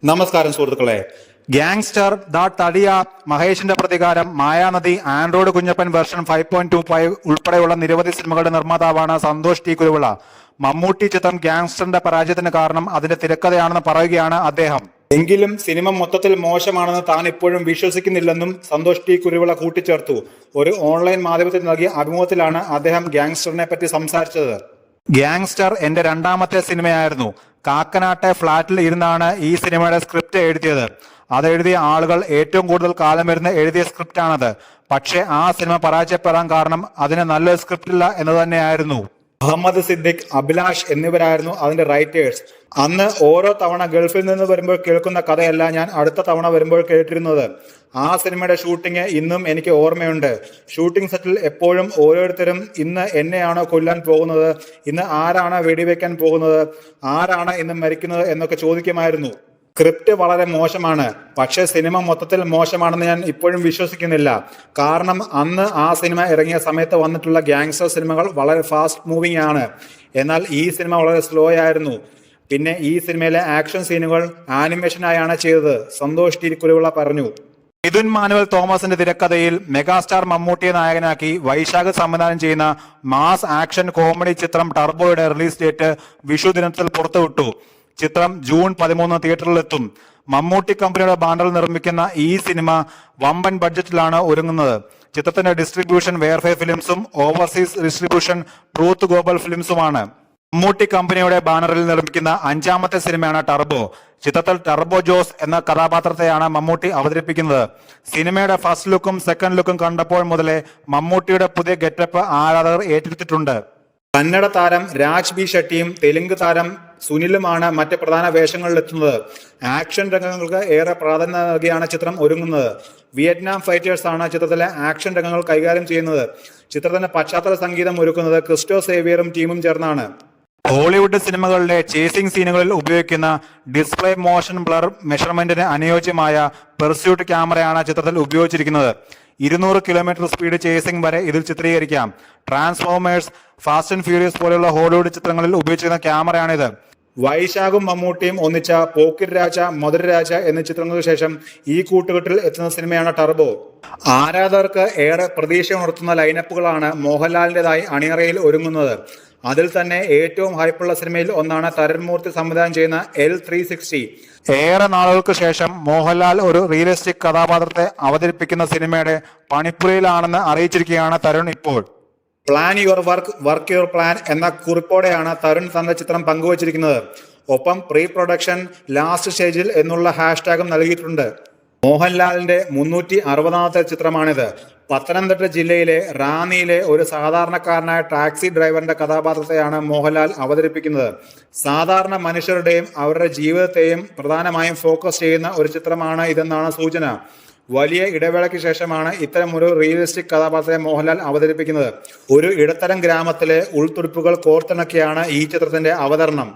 നമസ്കാരം സുഹൃത്തുക്കളെ. Gangster the തടിയ, മഹേഷിന്റെ പ്രതികാരം, മായാനദി, ആൻഡ്രോയിഡ് കുഞ്ഞപ്പൻ വെർഷൻ 5.25 ഉൾപ്പെടെയുള്ള നിരവധി സിനിമകളുടെ നിർമ്മാതാവാണ് സന്തോഷ് ടി കുരുവിള. മമ്മൂട്ടി ചിത്രം ഗ്യാങ്സ്റ്ററിന്റെ പരാജയത്തിന് കാരണം അതിന്റെ തിരക്കഥയാണെന്ന് പറയുകയാണ് അദ്ദേഹം. എങ്കിലും സിനിമ മൊത്തത്തിൽ മോശമാണെന്ന് താൻ ഇപ്പോഴും വിശ്വസിക്കുന്നില്ലെന്നും സന്തോഷ് ടി കുരുവിള കൂട്ടിച്ചേർത്തു. ഒരു ഓൺലൈൻ മാധ്യമത്തിൽ നൽകിയ അഭിമുഖത്തിലാണ് അദ്ദേഹം ഗ്യാങ്സ്റ്ററിനെ പറ്റി സംസാരിച്ചത്. ഗ്യാങ്സ്റ്റർ എന്റെ രണ്ടാമത്തെ സിനിമയായിരുന്നു. കാക്കനാട്ടെ ഫ്ളാറ്റിൽ ഇരുന്നാണ് ഈ സിനിമയുടെ സ്ക്രിപ്റ്റ് എഴുതിയത്. അതെഴുതിയ ആളുകൾ ഏറ്റവും കൂടുതൽ കാലം ഇരുന്ന് എഴുതിയ സ്ക്രിപ്റ്റാണത്. പക്ഷേ ആ സിനിമ പരാജയപ്പെടാൻ കാരണം അതിന് നല്ലൊരു സ്ക്രിപ്റ്റ് ഇല്ല എന്ന് തന്നെയായിരുന്നു. അഹമ്മദ് സിദ്ദിഖ്, അഭിലാഷ് എന്നിവരായിരുന്നു അതിന്റെ റൈറ്റേഴ്സ്. അന്ന് ഓരോ തവണ ഗൾഫിൽ നിന്ന് വരുമ്പോൾ കേൾക്കുന്ന കഥയല്ല ഞാൻ അടുത്ത തവണ വരുമ്പോൾ കേട്ടിരുന്നത്. ആ സിനിമയുടെ ഷൂട്ടിംഗ് ഇന്നും എനിക്ക് ഓർമ്മയുണ്ട്. ഷൂട്ടിംഗ് സെറ്റിൽ എപ്പോഴും ഓരോരുത്തരും ഇന്ന് എന്നെയാണോ കൊല്ലാൻ പോകുന്നത്, ഇന്ന് ആരാണ് വെടിവെക്കാൻ പോകുന്നത്, ആരാണ് ഇന്ന് മരിക്കുന്നത് എന്നൊക്കെ ചോദിക്കുമായിരുന്നു. സ്ക്രിപ്റ്റ് വളരെ മോശമാണ്, പക്ഷേ സിനിമ മൊത്തത്തിൽ മോശമാണെന്ന് ഞാൻ ഇപ്പോഴും വിശ്വസിക്കുന്നില്ല. കാരണം അന്ന് ആ സിനിമ ഇറങ്ങിയ സമയത്ത് വന്നിട്ടുള്ള ഗ്യാങ്സ്റ്റർ സിനിമകൾ വളരെ ഫാസ്റ്റ് മൂവിങ് ആണ്. എന്നാൽ ഈ സിനിമ വളരെ സ്ലോ ആയിരുന്നു. പിന്നെ ഈ സിനിമയിലെ ആക്ഷൻ സീനുകൾ ആനിമേഷനായാണ് ചെയ്തത്, സന്തോഷ് ടി കുരുവിള പറഞ്ഞു. മിഥുൻ മാനുവൽ തോമസിന്റെ തിരക്കഥയിൽ മെഗാസ്റ്റാർ മമ്മൂട്ടിയെ നായകനാക്കി വൈശാഖ് സംവിധാനം ചെയ്യുന്ന മാസ് ആക്ഷൻ കോമഡി ചിത്രം ടർബോയുടെ റിലീസ് ഡേറ്റ് വിഷു ദിനത്തിൽ പുറത്തുവിട്ടു. ചിത്രം ജൂൺ 13 തിയേറ്ററിലെത്തും. മമ്മൂട്ടി കമ്പനിയുടെ ബാനറിൽ നിർമ്മിക്കുന്ന ഈ സിനിമ വമ്പൻ ബഡ്ജറ്റിലാണ് ഒരുങ്ങുന്നത്. ചിത്രത്തിന്റെ ഡിസ്ട്രിബ്യൂഷൻ വെയർഫെയർ ഫിലിംസും ഓവർസീസ് ഡിസ്ട്രിബ്യൂഷൻ ട്രൂത്ത് ഗ്ലോബൽ ഫിലിംസുമാണ്. മമ്മൂട്ടി കമ്പനിയുടെ ബാനറിൽ നിർമ്മിക്കുന്ന 5ാമത്തെ സിനിമയാണ് ടർബോ. ചിത്രത്തിൽ ടർബോ ജോസ് എന്ന കഥാപാത്രത്തെയാണ് മമ്മൂട്ടി അവതരിപ്പിക്കുന്നത്. സിനിമയുടെ ഫസ്റ്റ് ലുക്കും സെക്കൻഡ് ലുക്കും കണ്ടപ്പോൾ മുതലേ മമ്മൂട്ടിയുടെ പുതിയ ഗെറ്റപ്പ് ആരാധകർ ഏറ്റെടുത്തിട്ടുണ്ട്. കന്നഡ താരം രാജ് ബി ഷെട്ടിയും തെലുങ്ക് താരം സുനിലുമാണ് മറ്റ് പ്രധാന വേഷങ്ങളിലെത്തുന്നത്. ആക്ഷൻ രംഗങ്ങൾക്ക് ഏറെ പ്രാധാന്യം നൽകിയാണ് ചിത്രം ഒരുങ്ങുന്നത്. വിയറ്റ്നാം ഫൈറ്റേഴ്സ് ആണ് ചിത്രത്തിലെ ആക്ഷൻ രംഗങ്ങൾ കൈകാര്യം ചെയ്യുന്നത്. ചിത്രത്തിന്റെ പശ്ചാത്തല സംഗീതം ഒരുക്കുന്നത് ക്രിസ്റ്റോ സേവിയറും ടീമും ചേർന്നാണ്. ഹോളിവുഡ് സിനിമകളിലെ ചേസിംഗ് സീനുകളിൽ ഉപയോഗിക്കുന്ന ഡിസ്പ്ലേ മോഷൻ ബ്ലർ മെഷർമെന്റിന് അനുയോജ്യമായ പെർസ്യൂട്ട് ക്യാമറയാണ് ചിത്രത്തിൽ ഉപയോഗിച്ചിരിക്കുന്നത്. 200 കിലോമീറ്റർ സ്പീഡ് ചേസിംഗ് വരെ ഇതിൽ ചിത്രീകരിക്കാം. ട്രാൻസ്ഫോമേഴ്സ്, ഫാസ്റ്റ് ആൻഡ് ഫ്യൂരിയസ് പോലെയുള്ള ഹോളിവുഡ് ചിത്രങ്ങളിൽ ഉപയോഗിച്ചിരുന്ന ക്യാമറയാണിത്. വൈശാഖും മമ്മൂട്ടിയും ഒന്നിച്ച പോക്കിരി രാജ, മധുരരാജ എന്നീ ചിത്രങ്ങൾക്ക് ശേഷം ഈ കൂട്ടുകെട്ടിൽ എത്തുന്ന സിനിമയാണ് ടർബോ. ആരാധകർക്ക് ഏറെ പ്രതീക്ഷ ഉണർത്തുന്ന ലൈനപ്പുകളാണ് മോഹൻലാലിന്റേതായി അണിയറയിൽ ഒരുങ്ങുന്നത്. അതിൽ തന്നെ ഏറ്റവും ഹൈപ്പുള്ള സിനിമയിൽ ഒന്നാണ് തരുൺ മൂർത്തി സംവിധാനം ചെയ്യുന്ന L360. ഏറെ നാളുകൾക്ക് ശേഷം മോഹൻലാൽ ഒരു റിയലിസ്റ്റിക് കഥാപാത്രത്തെ അവതരിപ്പിക്കുന്ന സിനിമയുടെ പണിപ്പുരയിലാണെന്ന് അറിയിച്ചിരിക്കുകയാണ് തരുൺ ഇപ്പോൾ. Plan your work, work your plan എന്ന കുറിപ്പോടെയാണ് തരുൺ തന്റെ ചിത്രം പങ്കുവച്ചിരിക്കുന്നത്. ഒപ്പം പ്രീ പ്രൊഡക്ഷൻ ലാസ്റ്റ് സ്റ്റേജിൽ എന്നുള്ള ഹാഷ്ടാഗും നൽകിയിട്ടുണ്ട്. മോഹൻലാലിന്റെ 360ാമത്തെ ചിത്രമാണിത്. പത്തനംതിട്ട ജില്ലയിലെ റാന്നിയിലെ ഒരു സാധാരണക്കാരനായ ടാക്സി ഡ്രൈവറിന്റെ കഥാപാത്രത്തെയാണ് മോഹൻലാൽ അവതരിപ്പിക്കുന്നത്. സാധാരണ മനുഷ്യരുടെയും അവരുടെ ജീവിതത്തെയും പ്രധാനമായും ഫോക്കസ് ചെയ്യുന്ന ഒരു ചിത്രമാണ് ഇതെന്നാണ് സൂചന. വലിയ ഇടവേളയ്ക്ക് ശേഷമാണ് ഇത്തരം ഒരു റിയലിസ്റ്റിക് കഥാപാത്രത്തെ മോഹൻലാൽ അവതരിപ്പിക്കുന്നത്. ഒരു ഇടത്തരം ഗ്രാമത്തിലെ ഉൾത്തുടിപ്പുകൾ കോർത്തിണക്കിയാണ് ഈ ചിത്രത്തിന്റെ അവതരണം.